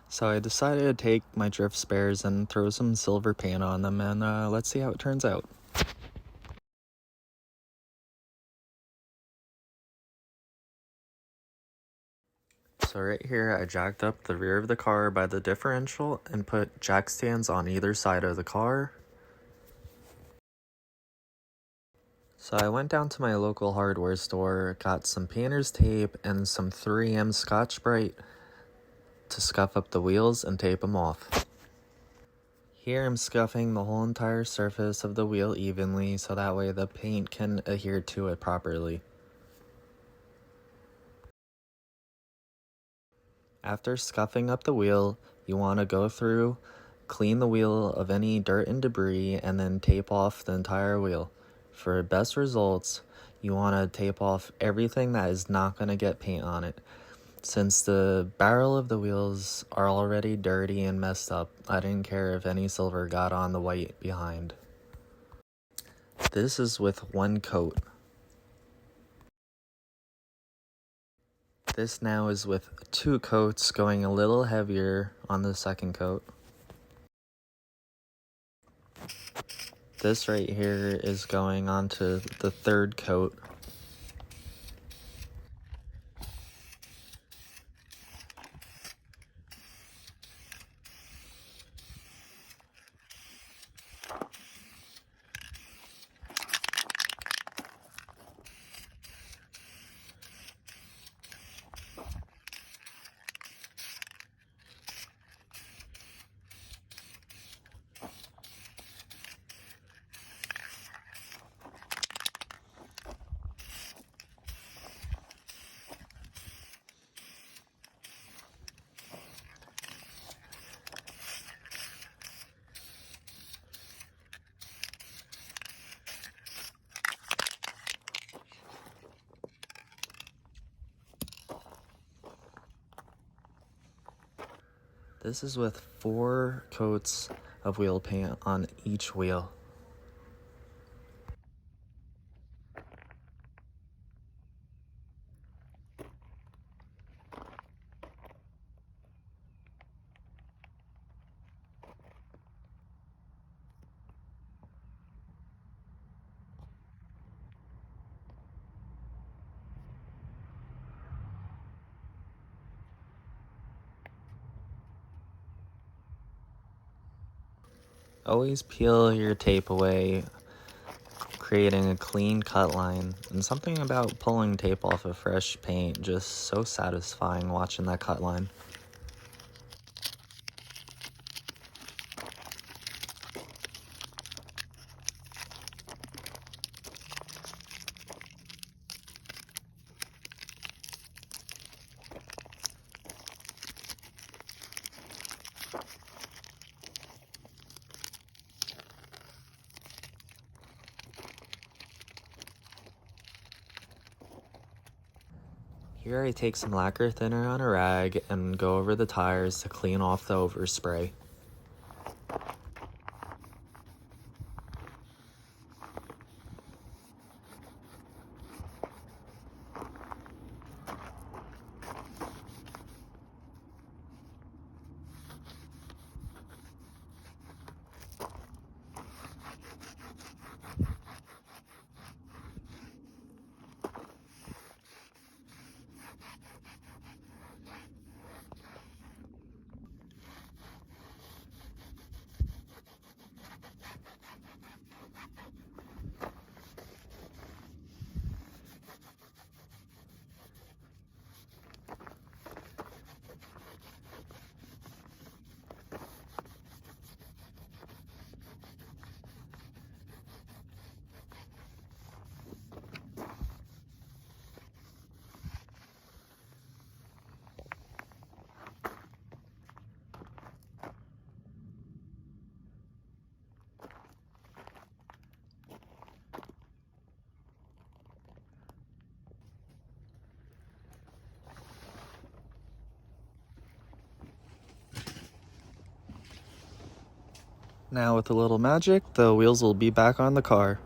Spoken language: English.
So I decided to take my drift spares and throw some silver paint on them, and let's see how it turns out. So right here, I jacked up the rear of the car by the differential and put jack stands on either side of the car. So I went down to my local hardware store, got some painter's tape and some 3M Scotch-Brite to scuff up the wheels and tape them off. Here I'm scuffing the whole entire surface of the wheel evenly so that way the paint can adhere to it properly. After scuffing up the wheel, you want to go through, clean the wheel of any dirt and debris, and then tape off the entire wheel. For best results, you want to tape off everything that is not going to get paint on it. Since the barrel of the wheels are already dirty and messed up, I didn't care if any silver got on the white behind. This is with one coat. This now is with 2 coats, going a little heavier on the second coat. This right here is going on to the 3rd coat. This is with 4 coats of wheel paint on each wheel. Always peel your tape away, creating a clean cut line, and something about pulling tape off of fresh paint just so satisfying watching that cut line. Here I take some lacquer thinner on a rag and go over the tires to clean off the overspray. Now with a little magic, the wheels will be back on the car.